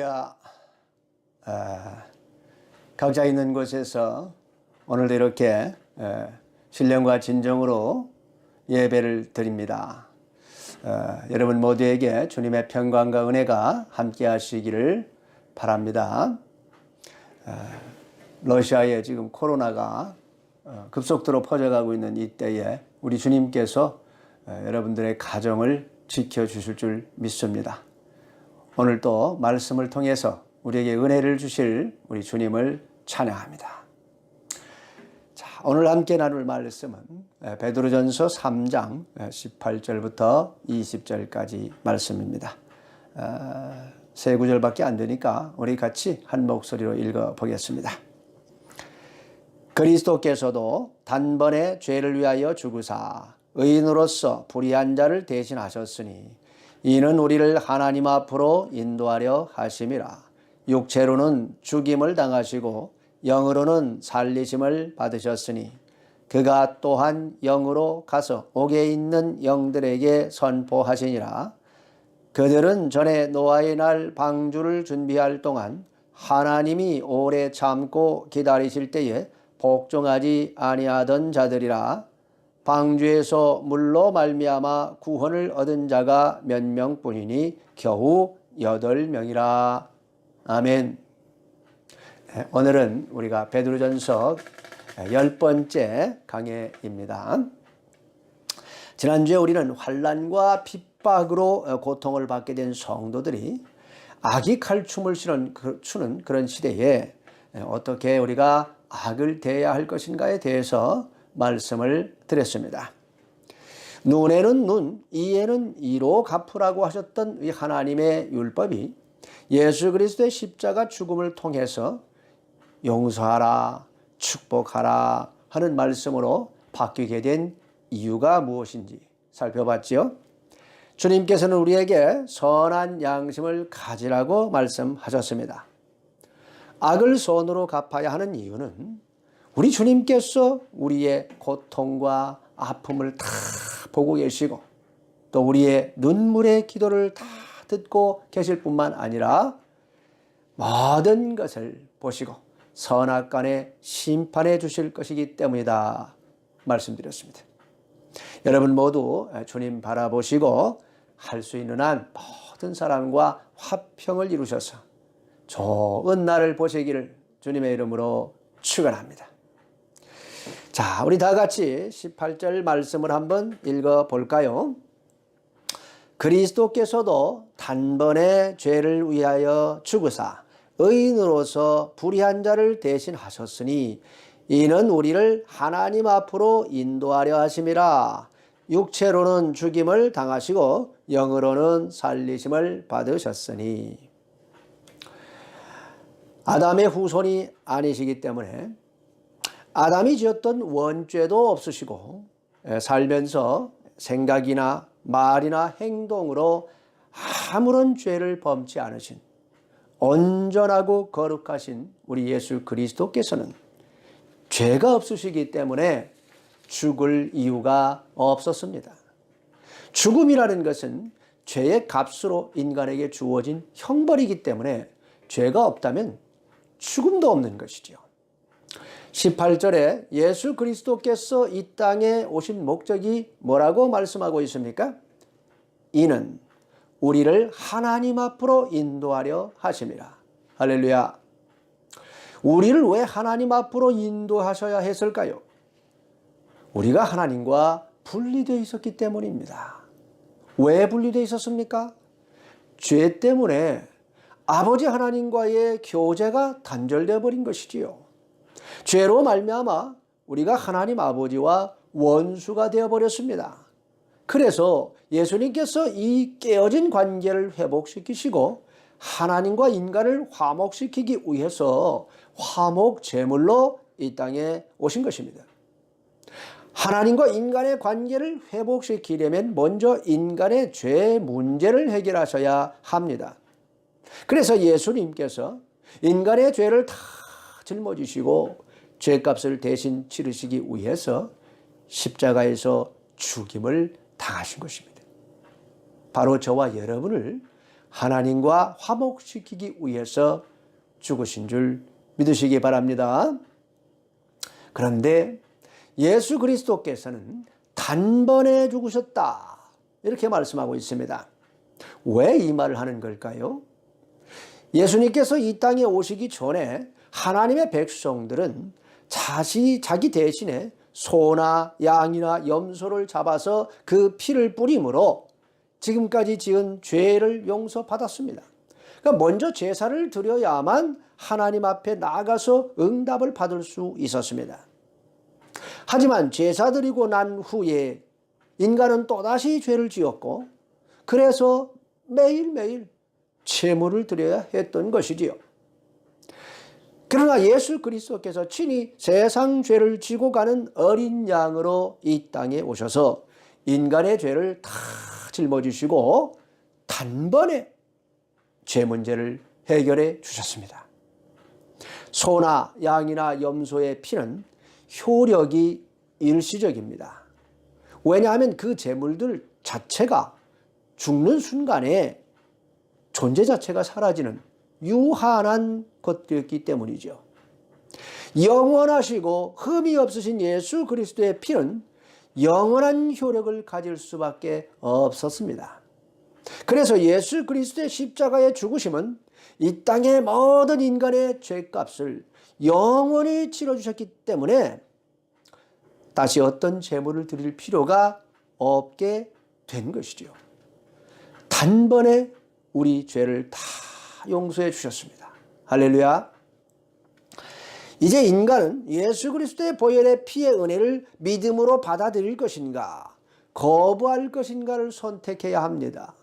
할렐루야. 각자 있는 곳에서 오늘도 이렇게 신령과 진정으로 예배를 드립니다. 여러분 모두에게 주님의 평강과 은혜가 함께 하시기를 바랍니다. 러시아에 지금 코로나가 급속도로 퍼져가고 있는 이때에 우리 주님께서 여러분들의 가정을 지켜주실 줄 믿습니다. 오늘 또 말씀을 통해서 우리에게 은혜를 주실 우리 주님을 찬양합니다. 자, 오늘 함께 나눌 말씀은 베드로전서 3장 18절부터 20절까지 말씀입니다. 세 구절밖에 안 되니까 우리 같이 한 목소리로 읽어보겠습니다. 그리스도께서도 단번에 죄를 위하여 죽으사 의인으로서 불의한 자를 대신하셨으니 이는 우리를 하나님 앞으로 인도하려 하심이라. 육체로는 죽임을 당하시고 영으로는 살리심을 받으셨으니 그가 또한 영으로 가서 옥에 있는 영들에게 선포하시니라. 그들은 전에 노아의 날 방주를 준비할 동안 하나님이 오래 참고 기다리실 때에 복종하지 아니하던 자들이라. 방주에서 물로 말미암아 구원을 얻은 자가 몇 명뿐이니 겨우 8명이라. 아멘. 오늘은 우리가 베드로전서 10번째 강해입니다. 지난주에 우리는 환난과 핍박으로 고통을 받게 된 성도들이 악이 칼춤을 추는 그런 시대에 어떻게 우리가 악을 대해야 할 것인가에 대해서 말씀을 드렸습니다. 눈에는 눈, 이에는 이로 갚으라고 하셨던 이 하나님의 율법이 예수 그리스도의 십자가 죽음을 통해서 용서하라, 축복하라 하는 말씀으로 바뀌게 된 이유가 무엇인지 살펴봤죠. 주님께서는 우리에게 선한 양심을 가지라고 말씀하셨습니다. 악을 선으로 갚아야 하는 이유는 우리 주님께서 우리의 고통과 아픔을 다 보고 계시고 또 우리의 눈물의 기도를 다 듣고 계실 뿐만 아니라 모든 것을 보시고 선악간에 심판해 주실 것이기 때문이다 말씀드렸습니다. 여러분 모두 주님 바라보시고 할 수 있는 한 모든 사람과 화평을 이루셔서 좋은 날을 보시기를 주님의 이름으로 축원합니다. 자, 우리 다 같이 18절 말씀을 한번 읽어볼까요? 그리스도께서도 단번에 죄를 위하여 죽으사 의인으로서 불의한 자를 대신하셨으니 이는 우리를 하나님 앞으로 인도하려 하심이라. 육체로는 죽임을 당하시고 영으로는 살리심을 받으셨으니. 아담의 후손이 아니시기 때문에 아담이 지었던 원죄도 없으시고 살면서 생각이나 말이나 행동으로 아무런 죄를 범치 않으신 온전하고 거룩하신 우리 예수 그리스도께서는 죄가 없으시기 때문에 죽을 이유가 없었습니다. 죽음이라는 것은 죄의 값으로 인간에게 주어진 형벌이기 때문에 죄가 없다면 죽음도 없는 것이죠. 18절에 예수 그리스도께서 이 땅에 오신 목적이 뭐라고 말씀하고 있습니까? 이는 우리를 하나님 앞으로 인도하려 하심이라. 할렐루야. 우리를 왜 하나님 앞으로 인도하셔야 했을까요? 우리가 하나님과 분리되어 있었기 때문입니다. 왜 분리되어 있었습니까? 죄 때문에 아버지 하나님과의 교제가 단절되어 버린 것이지요. 죄로 말미암아 우리가 하나님 아버지와 원수가 되어버렸습니다. 그래서 예수님께서 이 깨어진 관계를 회복시키시고 하나님과 인간을 화목시키기 위해서 화목 제물로 이 땅에 오신 것입니다. 하나님과 인간의 관계를 회복시키려면 먼저 인간의 죄 문제를 해결하셔야 합니다. 그래서 예수님께서 인간의 죄를 다 짊어지시고 죄값을 대신 치르시기 위해서 십자가에서 죽임을 당하신 것입니다. 바로 저와 여러분을 하나님과 화목시키기 위해서 죽으신 줄 믿으시기 바랍니다. 그런데 예수 그리스도께서는 단번에 죽으셨다, 이렇게 말씀하고 있습니다. 왜 이 말을 하는 걸까요? 예수님께서 이 땅에 오시기 전에 하나님의 백성들은 자기 대신에 소나 양이나 염소를 잡아서 그 피를 뿌림으로 지금까지 지은 죄를 용서받았습니다. 그러니까 먼저 제사를 드려야만 하나님 앞에 나가서 응답을 받을 수 있었습니다. 하지만 제사 드리고 난 후에 인간은 또다시 죄를 지었고, 그래서 매일매일 제물을 드려야 했던 것이지요. 그러나 예수 그리스도께서 친히 세상 죄를 지고 가는 어린 양으로 이 땅에 오셔서 인간의 죄를 다 짊어지시고 단번에 죄 문제를 해결해 주셨습니다. 소나 양이나 염소의 피는 효력이 일시적입니다. 왜냐하면 그 제물들 자체가 죽는 순간에 존재 자체가 사라지는 유한한 것들이었기 때문이죠. 영원하시고 흠이 없으신 예수 그리스도의 피는 영원한 효력을 가질 수밖에 없었습니다. 그래서 예수 그리스도의 십자가의 죽으심은 이 땅의 모든 인간의 죄값을 영원히 치러주셨기 때문에 다시 어떤 제물을 드릴 필요가 없게 된 것이죠. 단번에 우리 죄를 다 용서해 주셨습니다. 할렐루야. 이제 인간은 예수 그리스도의 보혈의 피의 은혜를 믿음으로 받아들일 것인가, 거부할 것인가를 선택해야 합니다.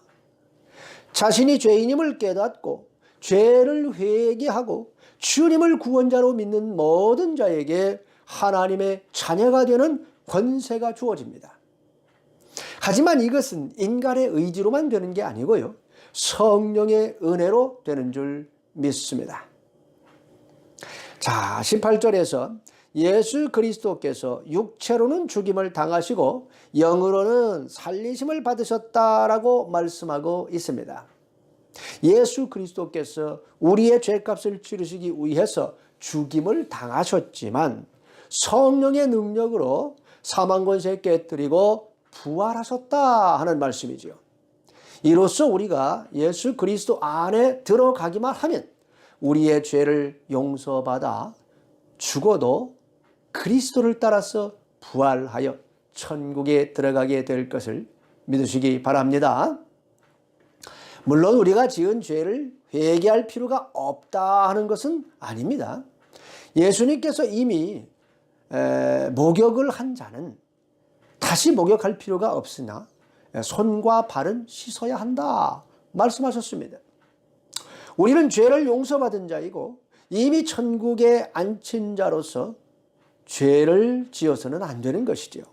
자신이 죄인임을 깨닫고 죄를 회개하고 주님을 구원자로 믿는 모든 자에게 하나님의 자녀가 되는 권세가 주어집니다. 하지만 이것은 인간의 의지로만 되는 게 아니고요, 성령의 은혜로 되는 줄 믿습니다. 자, 18절에서 예수 그리스도께서 육체로는 죽임을 당하시고 영으로는 살리심을 받으셨다라고 말씀하고 있습니다. 예수 그리스도께서 우리의 죄값을 치르시기 위해서 죽임을 당하셨지만 성령의 능력으로 사망 권세 깨뜨리고 부활하셨다 하는 말씀이죠. 이로써 우리가 예수 그리스도 안에 들어가기만 하면 우리의 죄를 용서받아 죽어도 그리스도를 따라서 부활하여 천국에 들어가게 될 것을 믿으시기 바랍니다. 물론 우리가 지은 죄를 회개할 필요가 없다 하는 것은 아닙니다. 예수님께서 이미 목욕을 한 자는 다시 목욕할 필요가 없으나 손과 발은 씻어야 한다 말씀하셨습니다. 우리는 죄를 용서받은 자이고 이미 천국에 앉힌 자로서 죄를 지어서는 안 되는 것이죠.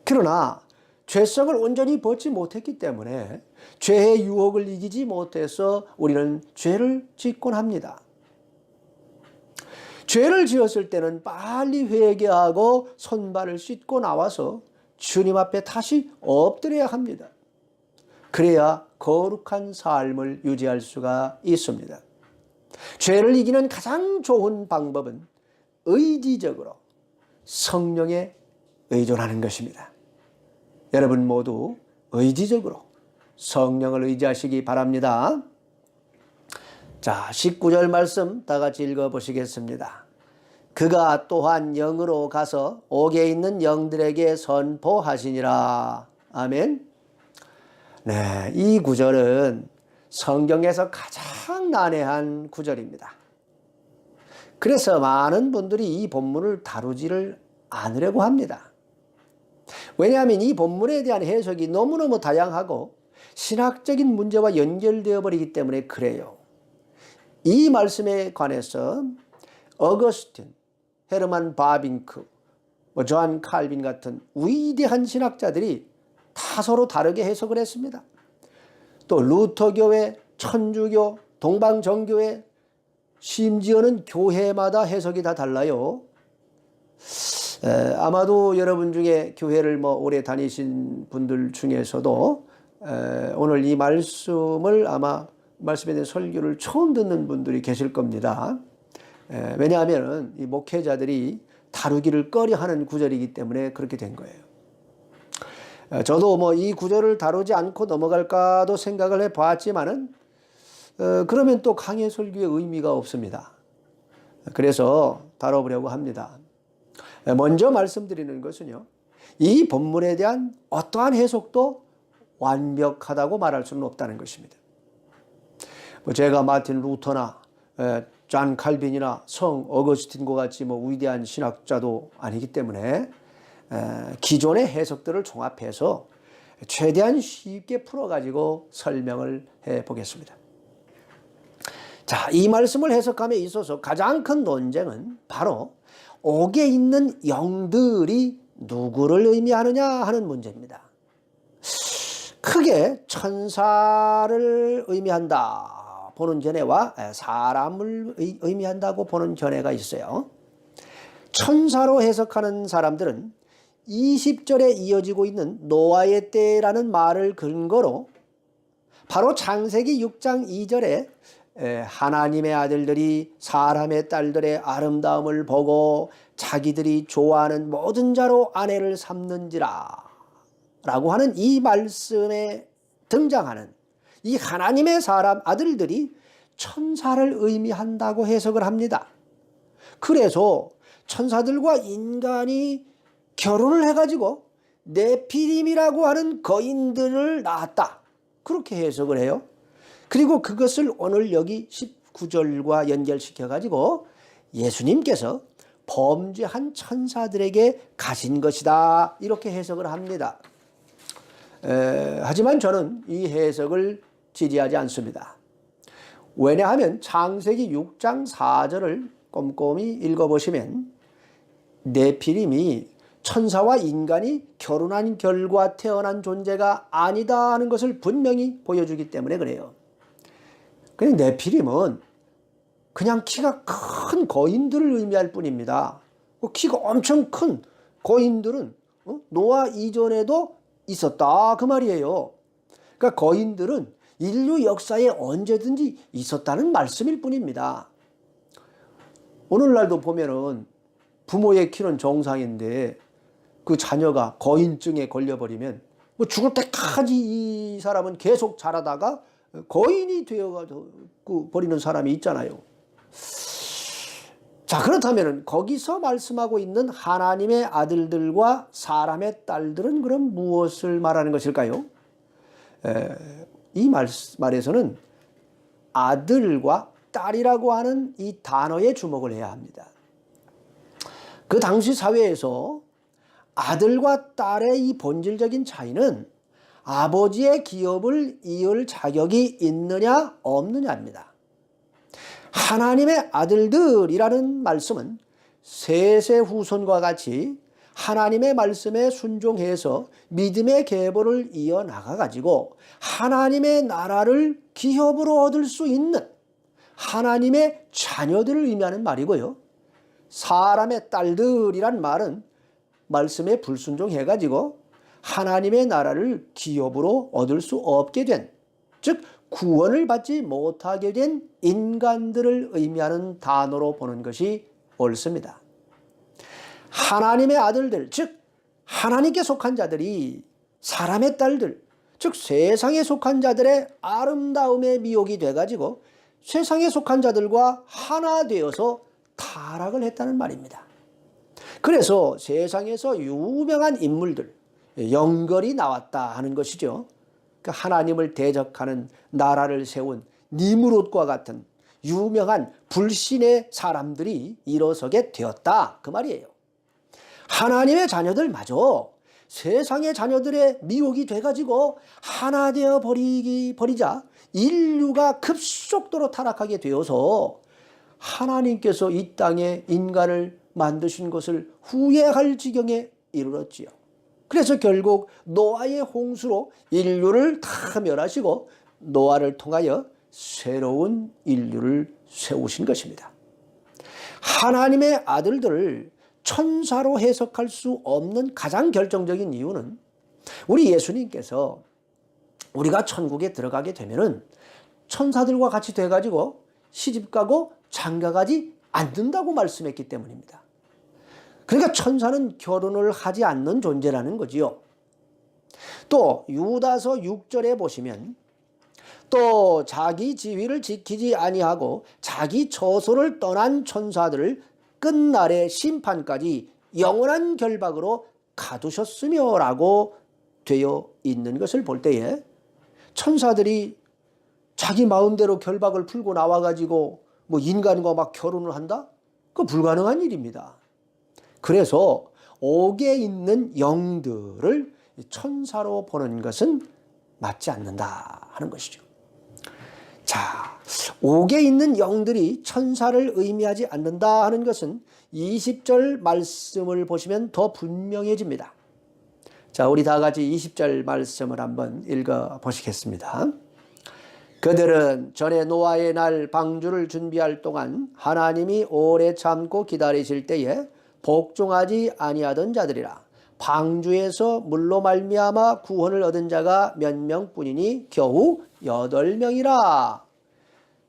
그러나 죄성을 온전히 벗지 못했기 때문에 죄의 유혹을 이기지 못해서 우리는 죄를 짓곤 합니다. 죄를 지었을 때는 빨리 회개하고 손발을 씻고 나와서 주님 앞에 다시 엎드려야 합니다. 그래야 거룩한 삶을 유지할 수가 있습니다. 죄를 이기는 가장 좋은 방법은 의지적으로 성령에 의존하는 것입니다. 여러분 모두 의지적으로 성령을 의지하시기 바랍니다. 자, 19절 말씀 다 같이 읽어보시겠습니다. 그가 또한 영으로 가서 옥에 있는 영들에게 선포하시니라. 아멘. 네, 이 구절은 성경에서 가장 난해한 구절입니다. 그래서 많은 분들이 이 본문을 다루지를 않으려고 합니다. 왜냐하면 이 본문에 대한 해석이 너무너무 다양하고 신학적인 문제와 연결되어 버리기 때문에 그래요. 이 말씀에 관해서 어거스틴, 헤르만 바빙크, 존 칼빈 같은 위대한 신학자들이 다 서로 다르게 해석을 했습니다. 또 루터교회, 천주교, 동방정교회, 심지어는 교회마다 해석이 다 달라요. 아마도 여러분 중에 교회를 오래 다니신 분들 중에서도 오늘 이 말씀을 아마 말씀에 대한 설교를 처음 듣는 분들이 계실 겁니다. 왜냐하면 이 목회자들이 다루기를 꺼려하는 구절이기 때문에 그렇게 된 거예요. 저도 뭐 이 구절을 다루지 않고 넘어갈까도 생각을 해봤지만은 그러면 또 강해 설교의 의미가 없습니다. 그래서 다뤄보려고 합니다. 먼저 말씀드리는 것은요, 이 본문에 대한 어떠한 해석도 완벽하다고 말할 수는 없다는 것입니다. 제가 마틴 루터나 존 칼빈이나 성 어거스틴과 같이 위대한 신학자도 아니기 때문에 기존의 해석들을 종합해서 최대한 쉽게 풀어가지고 설명을 해보겠습니다. 자, 이 말씀을 해석함에 있어서 가장 큰 논쟁은 바로 옥에 있는 영들이 누구를 의미하느냐 하는 문제입니다. 크게 천사를 의미한다 보는 견해와 사람을 의미한다고 보는 견해가 있어요. 천사로 해석하는 사람들은 20절에 이어지고 있는 노아의 때라는 말을 근거로 바로 창세기 6장 2절에 하나님의 아들들이 사람의 딸들의 아름다움을 보고 자기들이 좋아하는 모든 자로 아내를 삼는지라 라고 하는 이 말씀에 등장하는 이 하나님의 사람 아들들이 천사를 의미한다고 해석을 합니다. 그래서 천사들과 인간이 결혼을 해가지고 네피림이라고 하는 거인들을 낳았다, 그렇게 해석을 해요. 그리고 그것을 오늘 여기 19절과 연결시켜가지고 예수님께서 범죄한 천사들에게 가신 것이다, 이렇게 해석을 합니다. 하지만 저는 이 해석을 지지하지 않습니다. 왜냐하면 창세기 6장 4절을 꼼꼼히 읽어보시면 네피림이 천사와 인간이 결혼한 결과 태어난 존재가 아니다 하는 것을 분명히 보여주기 때문에 그래요. 그냥 네피림은 그냥 키가 큰 거인들을 의미할 뿐입니다. 키가 엄청 큰 거인들은 노아 이전에도 있었다, 그 말이에요. 그러니까 거인들은 인류 역사에 언제든지 있었다는 말씀일 뿐입니다. 오늘날도 보면은 부모의 키는 정상인데 그 자녀가 거인증에 걸려버리면 죽을 때까지 이 사람은 계속 자라다가 거인이 되어가지고 버리는 사람이 있잖아요. 자, 그렇다면 거기서 말씀하고 있는 하나님의 아들들과 사람의 딸들은 그럼 무엇을 말하는 것일까요? 이 말에서는 아들과 딸이라고 하는 이 단어에 주목을 해야 합니다. 그 당시 사회에서 아들과 딸의 이 본질적인 차이는 아버지의 기업을 이을 자격이 있느냐 없느냐입니다. 하나님의 아들들이라는 말씀은 셋의 후손과 같이 하나님의 말씀에 순종해서 믿음의 계보를 이어나가 가지고 하나님의 나라를 기업으로 얻을 수 있는 하나님의 자녀들을 의미하는 말이고요. 사람의 딸들이란 말은 말씀에 불순종해 가지고 하나님의 나라를 기업으로 얻을 수 없게 된, 즉 구원을 받지 못하게 된 인간들을 의미하는 단어로 보는 것이 옳습니다. 하나님의 아들들, 즉 하나님께 속한 자들이 사람의 딸들, 즉 세상에 속한 자들의 아름다움에 미혹이 돼가지고 세상에 속한 자들과 하나 되어서 타락을 했다는 말입니다. 그래서 세상에서 유명한 인물들, 영걸이 나왔다 하는 것이죠. 하나님을 대적하는 나라를 세운 니므롯과 같은 유명한 불신의 사람들이 일어서게 되었다, 그 말이에요. 하나님의 자녀들마저 세상의 자녀들의 미혹이 돼가지고 하나 되어 버리자 인류가 급속도로 타락하게 되어서 하나님께서 이 땅에 인간을 만드신 것을 후회할 지경에 이르렀지요. 그래서 결국 노아의 홍수로 인류를 다 멸하시고 노아를 통하여 새로운 인류를 세우신 것입니다. 하나님의 아들들을 천사로 해석할 수 없는 가장 결정적인 이유는 우리 예수님께서 우리가 천국에 들어가게 되면은 천사들과 같이 돼가지고 시집가고 장가가지 않는다고 말씀했기 때문입니다. 그러니까 천사는 결혼을 하지 않는 존재라는 거지요. 또 유다서 6절에 보시면 또 자기 지위를 지키지 아니하고 자기 처소를 떠난 천사들을 끝날의 심판까지 영원한 결박으로 가두셨으며 라고 되어 있는 것을 볼 때에 천사들이 자기 마음대로 결박을 풀고 나와가지고 뭐 인간과 막 결혼을 한다? 그거 불가능한 일입니다. 그래서 옥에 있는 영들을 천사로 보는 것은 맞지 않는다 하는 것이죠. 자, 옥에 있는 영들이 천사를 의미하지 않는다 하는 것은 20절 말씀을 보시면 더 분명해집니다. 자, 우리 다 같이 20절 말씀을 한번 읽어 보시겠습니다. 그들은 전에 노아의 날 방주를 준비할 동안 하나님이 오래 참고 기다리실 때에 복종하지 아니하던 자들이라. 방주에서 물로 말미암아 구원을 얻은 자가 몇 명뿐이니 겨우 8명이라.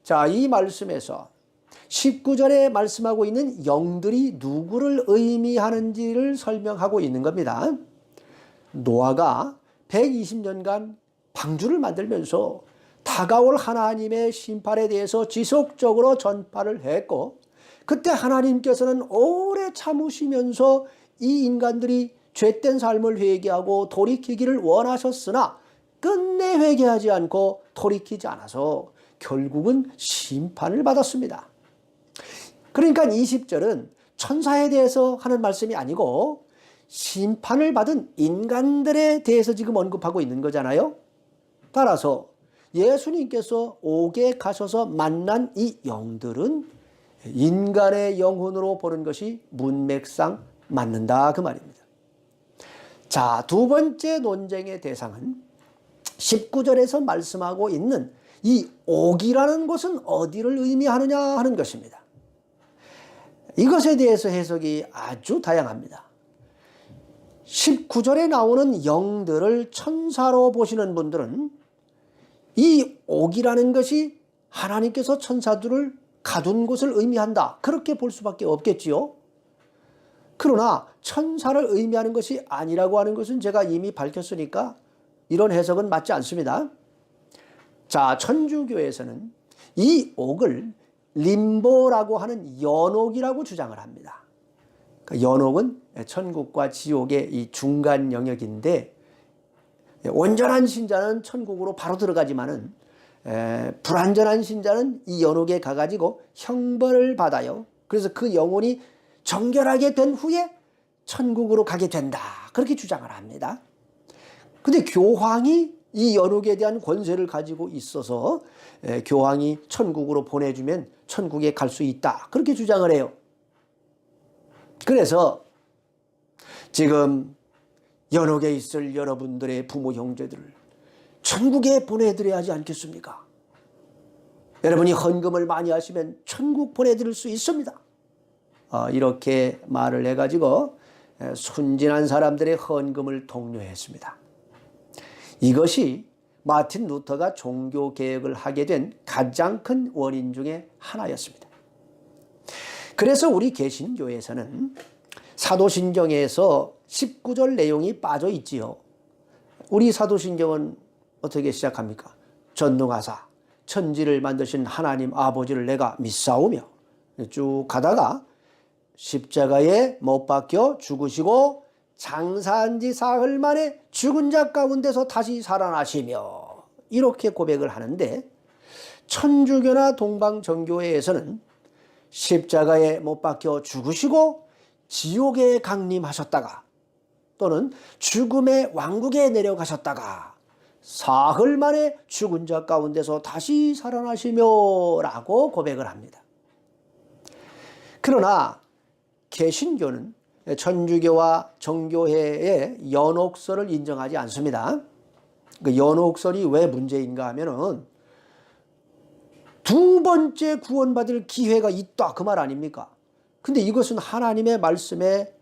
자, 이 말씀에서 19절에 말씀하고 있는 영들이 누구를 의미하는지를 설명하고 있는 겁니다. 노아가 120년간 방주를 만들면서 다가올 하나님의 심판에 대해서 지속적으로 전파를 했고, 그때 하나님께서는 오래 참으시면서 이 인간들이 죄된 삶을 회개하고 돌이키기를 원하셨으나 끝내 회개하지 않고 돌이키지 않아서 결국은 심판을 받았습니다. 그러니까 20절은 천사에 대해서 하는 말씀이 아니고 심판을 받은 인간들에 대해서 지금 언급하고 있는 거잖아요. 따라서 예수님께서 옥에 가셔서 만난 이 영들은 인간의 영혼으로 보는 것이 문맥상 맞는다 그 말입니다. 자, 두 번째 논쟁의 대상은 19절에서 말씀하고 있는 이 옥이라는 것은 어디를 의미하느냐 하는 것입니다. 이것에 대해서 해석이 아주 다양합니다. 19절에 나오는 영들을 천사로 보시는 분들은 이 옥이라는 것이 하나님께서 천사들을 가둔 곳을 의미한다, 그렇게 볼 수밖에 없겠지요. 그러나 천사를 의미하는 것이 아니라고 하는 것은 제가 이미 밝혔으니까 이런 해석은 맞지 않습니다. 자, 천주교에서는 이 옥을 림보라고 하는 연옥이라고 주장을 합니다. 그러니까 연옥은 천국과 지옥의 이 중간 영역인데, 온전한 신자는 천국으로 바로 들어가지만은 불완전한 신자는 이 연옥에 가가지고 형벌을 받아요. 그래서 그 영혼이 정결하게 된 후에 천국으로 가게 된다, 그렇게 주장을 합니다. 근데 교황이 이 연옥에 대한 권세를 가지고 있어서 교황이 천국으로 보내주면 천국에 갈 수 있다, 그렇게 주장을 해요. 그래서 지금 연옥에 있을 여러분들의 부모 형제들을 천국에 보내드려야 하지 않겠습니까? 여러분이 헌금을 많이 하시면 천국 보내드릴 수 있습니다. 이렇게 말을 해가지고 순진한 사람들의 헌금을 독려했습니다. 이것이 마틴 루터가 종교개혁을 하게 된 가장 큰 원인 중에 하나였습니다. 그래서 우리 개신교에서는 사도신경에서 19절 내용이 빠져 있지요. 우리 사도신경은 어떻게 시작합니까? 전능하사 천지를 만드신 하나님 아버지를 내가 믿사오며, 쭉 가다가 십자가에 못 박혀 죽으시고 장사한 지 사흘 만에 죽은 자 가운데서 다시 살아나시며, 이렇게 고백을 하는데, 천주교나 동방정교회에서는 십자가에 못 박혀 죽으시고 지옥에 강림하셨다가 또는 죽음의 왕국에 내려가셨다가 사흘 만에 죽은 자 가운데서 다시 살아나시며 라고 고백을 합니다. 그러나 개신교는 천주교와 정교회의 연옥설을 인정하지 않습니다. 그 연옥설이 왜 문제인가 하면은 두 번째 구원받을 기회가 있다, 그 말 아닙니까? 근데 이것은 하나님의 말씀에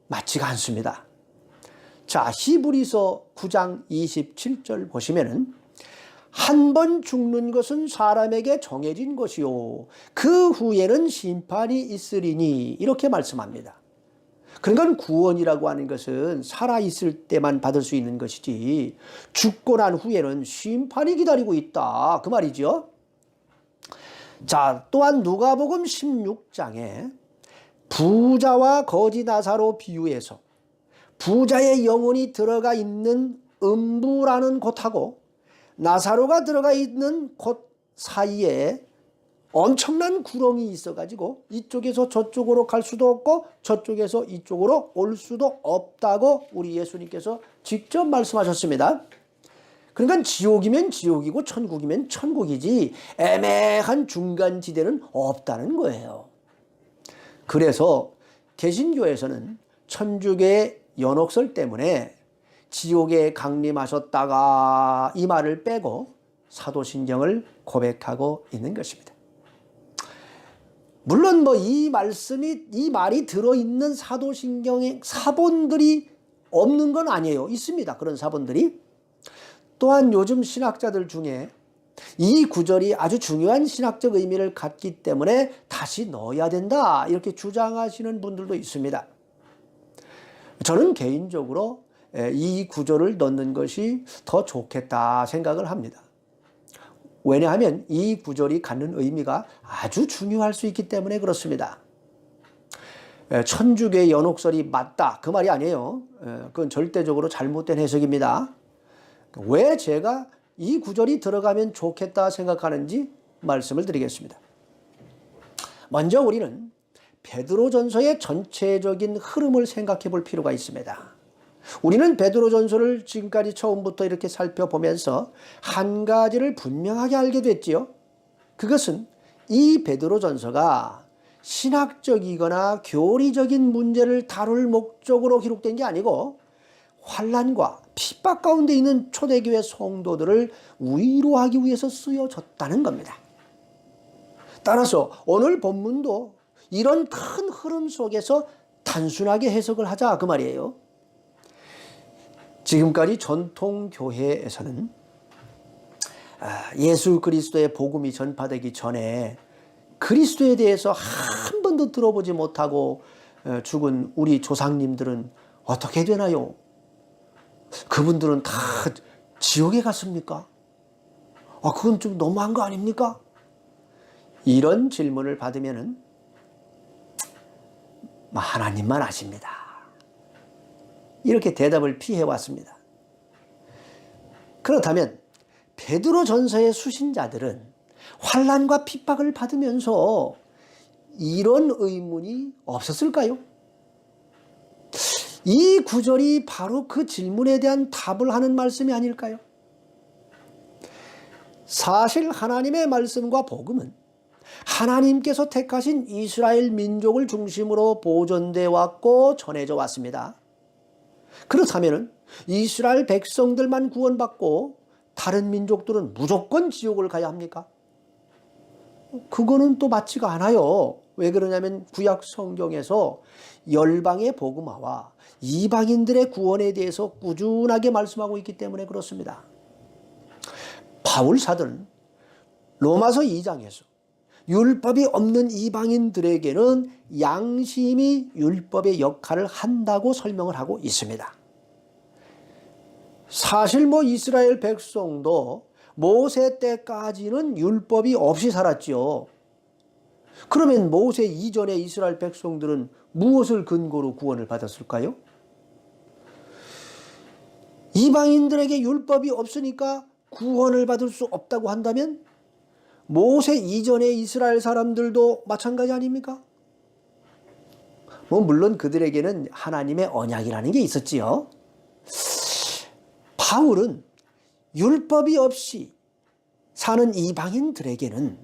맞지가 않습니다. 자, 히브리서 9장 27절 보시면은 한 번 죽는 것은 사람에게 정해진 것이요 그 후에는 심판이 있으리니 이렇게 말씀합니다. 그러니까 구원이라고 하는 것은 살아있을 때만 받을 수 있는 것이지 죽고 난 후에는 심판이 기다리고 있다 그 말이죠. 자, 또한 누가복음 16장에 부자와 거지 나사로 비유해서 부자의 영혼이 들어가 있는 음부라는 곳하고 나사로가 들어가 있는 곳 사이에 엄청난 구렁이 있어가지고 이쪽에서 저쪽으로 갈 수도 없고 저쪽에서 이쪽으로 올 수도 없다고 우리 예수님께서 직접 말씀하셨습니다. 그러니까 지옥이면 지옥이고 천국이면 천국이지 애매한 중간지대는 없다는 거예요. 그래서 개신교에서는 천주교의 연옥설 때문에 지옥에 강림하셨다가 이 말을 빼고 사도신경을 고백하고 있는 것입니다. 물론 이 말이 들어있는 사도신경의 사본들이 없는 건 아니에요. 있습니다. 그런 사본들이. 또한 요즘 신학자들 중에 이 구절이 아주 중요한 신학적 의미를 갖기 때문에 다시 넣어야 된다 이렇게 주장하시는 분들도 있습니다. 저는 개인적으로 이 구절을 넣는 것이 더 좋겠다 생각을 합니다. 왜냐하면 이 구절이 갖는 의미가 아주 중요할 수 있기 때문에 그렇습니다. 천주교의 연옥설이 맞다 그 말이 아니에요. 그건 절대적으로 잘못된 해석입니다. 왜 제가 이 구절이 들어가면 좋겠다 생각하는지 말씀을 드리겠습니다. 먼저 우리는 베드로전서의 전체적인 흐름을 생각해 볼 필요가 있습니다. 우리는 베드로전서를 지금까지 처음부터 이렇게 살펴보면서 한 가지를 분명하게 알게 됐지요. 그것은 이 베드로전서가 신학적이거나 교리적인 문제를 다룰 목적으로 기록된 게 아니고 환난과 핍박 가운데 있는 초대교회 성도들을 위로하기 위해서 쓰여졌다는 겁니다. 따라서 오늘 본문도 이런 큰 흐름 속에서 단순하게 해석을 하자 그 말이에요. 지금까지 전통교회에서는 예수 그리스도의 복음이 전파되기 전에 그리스도에 대해서 한 번도 들어보지 못하고 죽은 우리 조상님들은 어떻게 되나요? 그분들은 다 지옥에 갔습니까? 그건 좀 너무한 거 아닙니까? 이런 질문을 받으면은 하나님만 아십니다. 이렇게 대답을 피해왔습니다. 그렇다면 베드로전서의 수신자들은 환난과 핍박을 받으면서 이런 의문이 없었을까요? 이 구절이 바로 그 질문에 대한 답을 하는 말씀이 아닐까요? 사실 하나님의 말씀과 복음은 하나님께서 택하신 이스라엘 민족을 중심으로 보존되어 왔고 전해져 왔습니다. 그렇다면 이스라엘 백성들만 구원받고 다른 민족들은 무조건 지옥을 가야 합니까? 그거는 또 맞지가 않아요. 왜 그러냐면 구약 성경에서 열방의 복음화와 이방인들의 구원에 대해서 꾸준하게 말씀하고 있기 때문에 그렇습니다. 바울 사도는 로마서 2장에서 율법이 없는 이방인들에게는 양심이 율법의 역할을 한다고 설명을 하고 있습니다. 사실 이스라엘 백성도 모세 때까지는 율법이 없이 살았죠. 그러면 모세 이전에 이스라엘 백성들은 무엇을 근거로 구원을 받았을까요? 이방인들에게 율법이 없으니까 구원을 받을 수 없다고 한다면 모세 이전의 이스라엘 사람들도 마찬가지 아닙니까? 물론 그들에게는 하나님의 언약이라는 게 있었지요. 바울은 율법이 없이 사는 이방인들에게는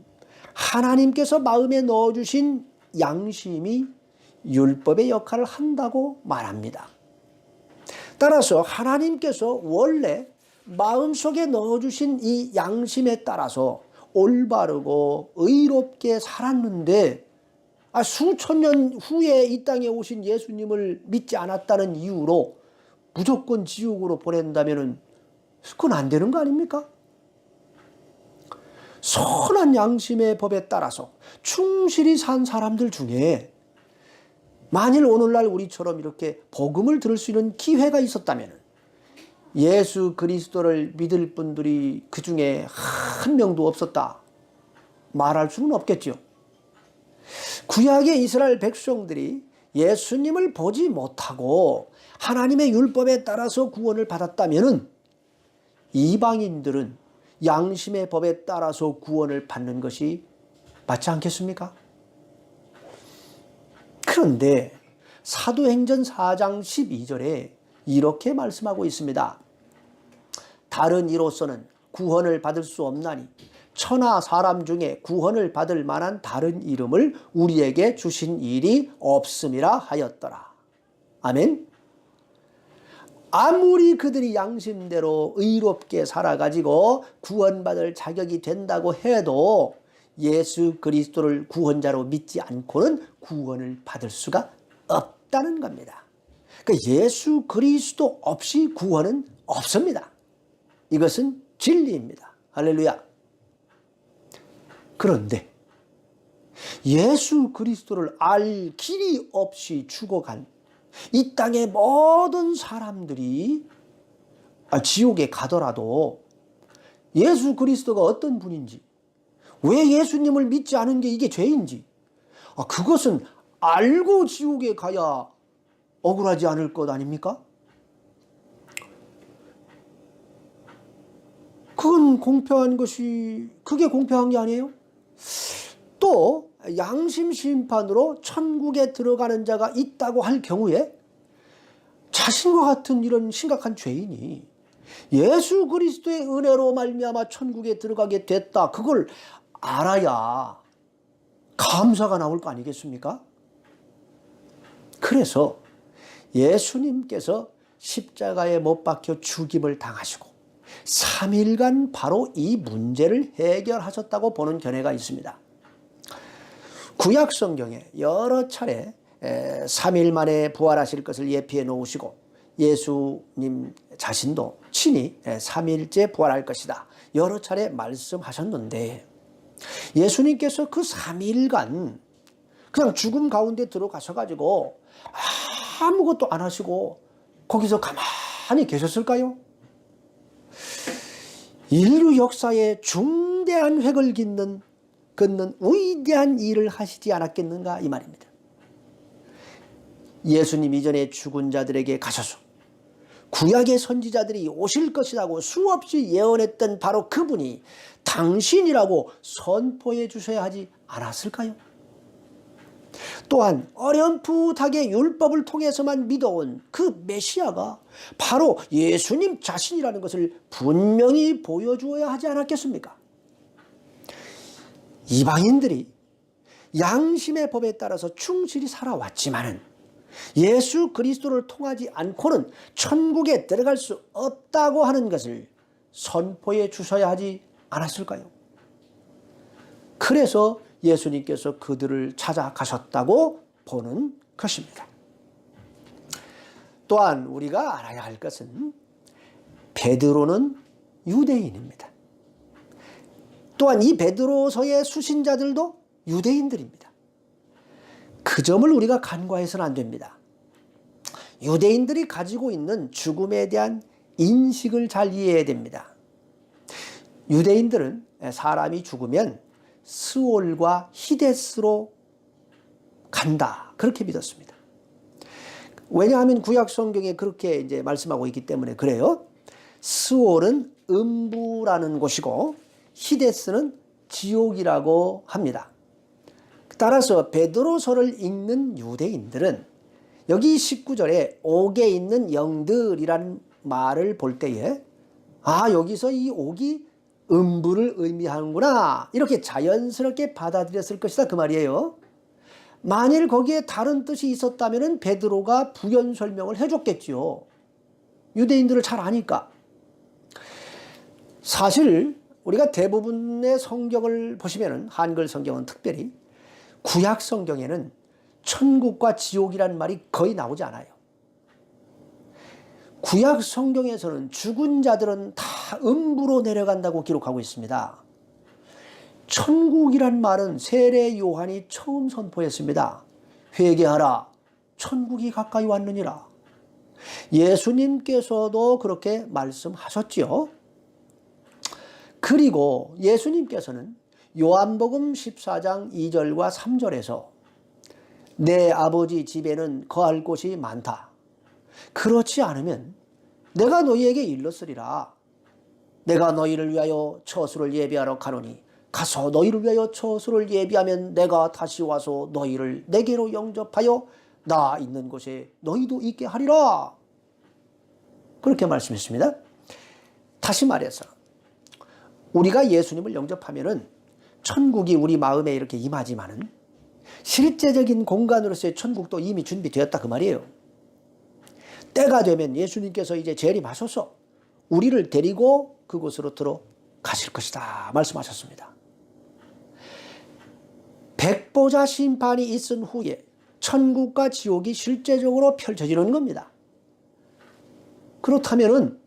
하나님께서 마음에 넣어주신 양심이 율법의 역할을 한다고 말합니다. 따라서 하나님께서 원래 마음속에 넣어주신 이 양심에 따라서 올바르고 의롭게 살았는데 수천 년 후에 이 땅에 오신 예수님을 믿지 않았다는 이유로 무조건 지옥으로 보낸다면 그건 안 되는 거 아닙니까? 선한 양심의 법에 따라서 충실히 산 사람들 중에 만일 오늘날 우리처럼 이렇게 복음을 들을 수 있는 기회가 있었다면 예수 그리스도를 믿을 분들이 그 중에 한 명도 없었다 말할 수는 없겠죠. 구약의 이스라엘 백성들이 예수님을 보지 못하고 하나님의 율법에 따라서 구원을 받았다면 이방인들은 양심의 법에 따라서 구원을 받는 것이 맞지 않겠습니까? 그런데 사도행전 4장 12절에 이렇게 말씀하고 있습니다. 다른 이로서는 구원을 받을 수 없나니 천하 사람 중에 구원을 받을 만한 다른 이름을 우리에게 주신 일이 없음이라 하였더라. 아멘. 아무리 그들이 양심대로 의롭게 살아가지고 구원받을 자격이 된다고 해도 예수 그리스도를 구원자로 믿지 않고는 구원을 받을 수가 없다는 겁니다. 그러니까 예수 그리스도 없이 구원은 없습니다. 이것은 진리입니다. 할렐루야. 그런데 예수 그리스도를 알 길이 없이 죽어간 이 땅의 모든 사람들이 지옥에 가더라도 예수 그리스도가 어떤 분인지, 왜 예수님을 믿지 않은 게 이게 죄인지, 그것은 알고 지옥에 가야 억울하지 않을 것 아닙니까? 그건 공평한 것이, 그게 공평한 게 아니에요? 또 양심 심판으로 천국에 들어가는 자가 있다고 할 경우에 자신과 같은 이런 심각한 죄인이 예수 그리스도의 은혜로 말미암아 천국에 들어가게 됐다, 그걸 알아야 감사가 나올 거 아니겠습니까? 그래서 예수님께서 십자가에 못 박혀 죽임을 당하시고 3일간 바로 이 문제를 해결하셨다고 보는 견해가 있습니다. 구약 성경에 여러 차례 3일 만에 부활하실 것을 예피해 놓으시고 예수님 자신도 친히 3일째 부활할 것이다 여러 차례 말씀하셨는데, 예수님께서 그 3일간 그냥 죽음 가운데 들어가셔가지고 아무것도 안 하시고 거기서 가만히 계셨을까요? 인류 역사에 중대한 획을 긋는 위대한 일을 하시지 않았겠는가 이 말입니다. 예수님 이전에 죽은 자들에게 가셔서 구약의 선지자들이 오실 것이라고 수없이 예언했던 바로 그분이 당신이라고 선포해 주셔야 하지 않았을까요? 또한 어렴풋하게 율법을 통해서만 믿어온 그 메시아가 바로 예수님 자신이라는 것을 분명히 보여주어야 하지 않았겠습니까? 이방인들이 양심의 법에 따라서 충실히 살아왔지만은 예수 그리스도를 통하지 않고는 천국에 들어갈 수 없다고 하는 것을 선포해 주셔야 하지 않았을까요? 그래서 예수님께서 그들을 찾아가셨다고 보는 것입니다. 또한 우리가 알아야 할 것은 베드로는 유대인입니다. 또한 이 베드로서의 수신자들도 유대인들입니다. 그 점을 우리가 간과해서는 안 됩니다. 유대인들이 가지고 있는 죽음에 대한 인식을 잘 이해해야 됩니다. 유대인들은 사람이 죽으면 스올과 히데스로 간다, 그렇게 믿었습니다. 왜냐하면 구약 성경에 그렇게 이제 말씀하고 있기 때문에 그래요. 스올은 음부라는 곳이고 히데스는 지옥이라고 합니다. 따라서 베드로서를 읽는 유대인들은 여기 19절에 옥에 있는 영들이라는 말을 볼 때에 여기서 이 옥이 음부를 의미하는구나 이렇게 자연스럽게 받아들였을 것이다 그 말이에요. 만일 거기에 다른 뜻이 있었다면 베드로가 부연 설명을 해줬겠지요. 유대인들을 잘 아니까. 사실 우리가 대부분의 성경을 보시면 한글 성경은 특별히 구약 성경에는 천국과 지옥이라는 말이 거의 나오지 않아요. 구약 성경에서는 죽은 자들은 다 음부로 내려간다고 기록하고 있습니다. 천국이란 말은 세례 요한이 처음 선포했습니다. 회개하라, 천국이 가까이 왔느니라. 예수님께서도 그렇게 말씀하셨지요. 그리고 예수님께서는 요한복음 14장 2절과 3절에서 내 아버지 집에는 거할 곳이 많다. 그렇지 않으면 내가 너희에게 일렀으리라. 내가 너희를 위하여 처소를 예비하러 가노니 가서 너희를 위하여 처소를 예비하면 내가 다시 와서 너희를 내게로 영접하여 나 있는 곳에 너희도 있게 하리라. 그렇게 말씀했습니다. 다시 말해서 우리가 예수님을 영접하면은 천국이 우리 마음에 이렇게 임하지만은 실제적인 공간으로서의 천국도 이미 준비되었다 그 말이에요. 때가 되면 예수님께서 이제 재림하셔서 우리를 데리고 그곳으로 들어가실 것이다 말씀하셨습니다. 백보자 심판이 있은 후에 천국과 지옥이 실제적으로 펼쳐지는 겁니다. 그렇다면은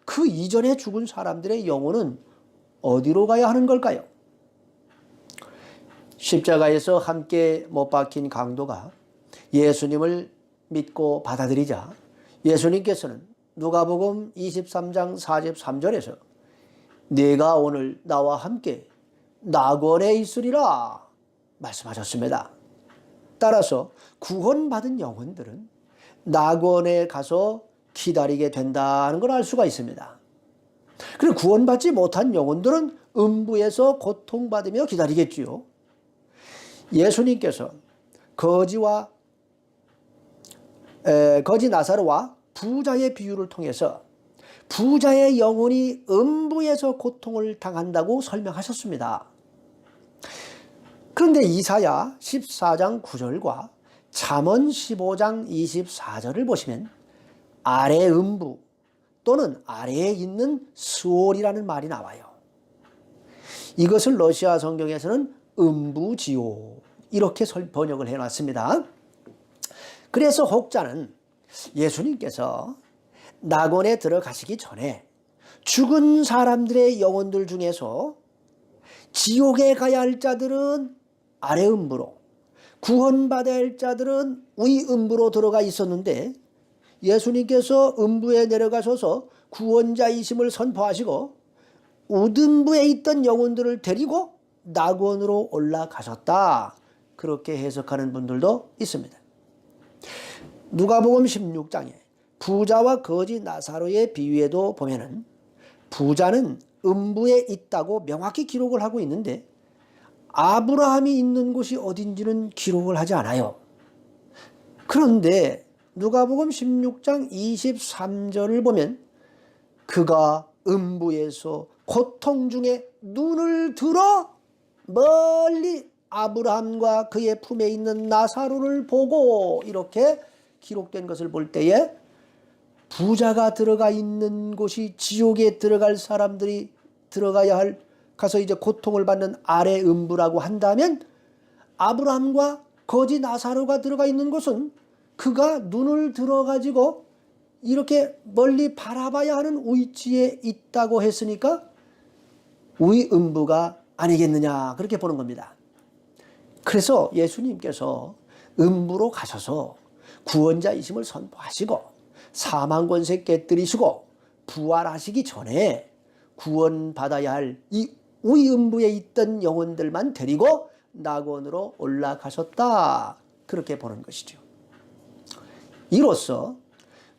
그 이전에 죽은 사람들의 영혼은 어디로 가야 하는 걸까요? 십자가에서 함께 못 박힌 강도가 예수님을 믿고 받아들이자 예수님께서는 누가복음 23장 43절에서 네가 오늘 나와 함께 낙원에 있으리라 말씀하셨습니다. 따라서 구원받은 영혼들은 낙원에 가서 기다리게 된다는 걸 알 수가 있습니다. 그리고 구원받지 못한 영혼들은 음부에서 고통받으며 기다리겠지요. 예수님께서 거지 나사로와 부자의 비유를 통해서 부자의 영혼이 음부에서 고통을 당한다고 설명하셨습니다. 그런데 이사야 14장 9절과 잠언 15장 24절을 보시면 아래 음부 또는 아래에 있는 스올이라는 말이 나와요. 이것을 러시아 성경에서는 음부지옥 이렇게 번역을 해놨습니다. 그래서 혹자는 예수님께서 낙원에 들어가시기 전에 죽은 사람들의 영혼들 중에서 지옥에 가야 할 자들은 아래 음부로, 구원받아야 할 자들은 위 음부로 들어가 있었는데 예수님께서 음부에 내려가셔서 구원자이심을 선포하시고 우등부에 있던 영혼들을 데리고 낙원으로 올라가셨다. 그렇게 해석하는 분들도 있습니다. 누가복음 16장에 부자와 거지 나사로의 비유에도 보면은 부자는 음부에 있다고 명확히 기록을 하고 있는데 아브라함이 있는 곳이 어딘지는 기록을 하지 않아요. 그런데 누가복음 16장 23절을 보면 그가 음부에서 고통 중에 눈을 들어 멀리 아브라함과 그의 품에 있는 나사로를 보고 이렇게 기록된 것을 볼 때에 부자가 들어가 있는 곳이 지옥에 들어갈 사람들이 들어가야 할 가서 이제 고통을 받는 아래 음부라고 한다면 아브라함과 거지 나사로가 들어가 있는 곳은 그가 눈을 들어가지고 이렇게 멀리 바라봐야 하는 위치에 있다고 했으니까 위음부가 아니겠느냐 그렇게 보는 겁니다. 그래서 예수님께서 음부로 가셔서 구원자이심을 선포하시고 사망 권세 깨뜨리시고 부활하시기 전에 구원받아야 할 이 위음부에 있던 영혼들만 데리고 낙원으로 올라가셨다 그렇게 보는 것이죠. 이로써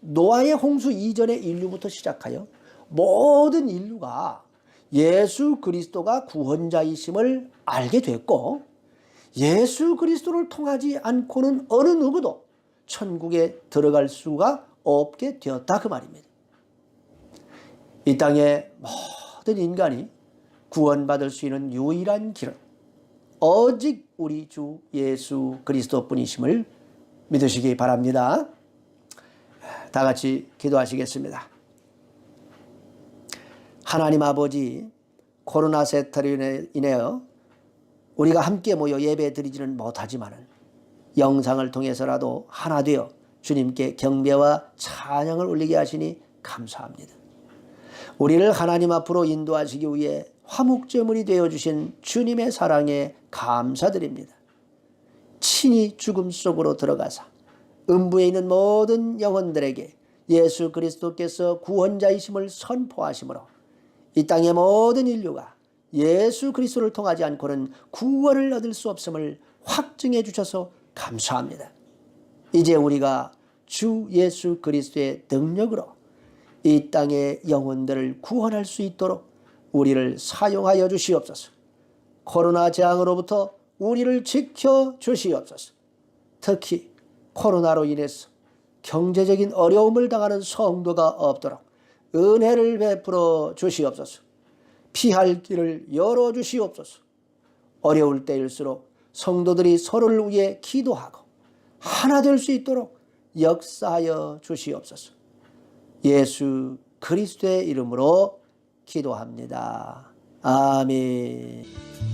노아의 홍수 이전의 인류부터 시작하여 모든 인류가 예수 그리스도가 구원자이심을 알게 됐고 예수 그리스도를 통하지 않고는 어느 누구도 천국에 들어갈 수가 없게 되었다 그 말입니다. 이 땅의 모든 인간이 구원받을 수 있는 유일한 길은 오직 우리 주 예수 그리스도뿐이심을 믿으시기 바랍니다. 다 같이 기도하시겠습니다. 하나님 아버지, 코로나 세태로 인하여 우리가 함께 모여 예배 드리지는 못하지만 영상을 통해서라도 하나 되어 주님께 경배와 찬양을 올리게 하시니 감사합니다. 우리를 하나님 앞으로 인도하시기 위해 화목제물이 되어주신 주님의 사랑에 감사드립니다. 친히 죽음 속으로 들어가사 음부에 있는 모든 영혼들에게 예수 그리스도께서 구원자이심을 선포하심으로 이 땅의 모든 인류가 예수 그리스도를 통하지 않고는 구원을 얻을 수 없음을 확증해 주셔서 감사합니다. 이제 우리가 주 예수 그리스도의 능력으로 이 땅의 영혼들을 구원할 수 있도록 우리를 사용하여 주시옵소서. 코로나 재앙으로부터 우리를 지켜 주시옵소서. 특히 코로나로 인해서 경제적인 어려움을 당하는 성도가 없도록 은혜를 베풀어 주시옵소서. 피할 길을 열어 주시옵소서. 어려울 때일수록 성도들이 서로를 위해 기도하고 하나 될 수 있도록 역사하여 주시옵소서. 예수 그리스도의 이름으로 기도합니다. 아멘.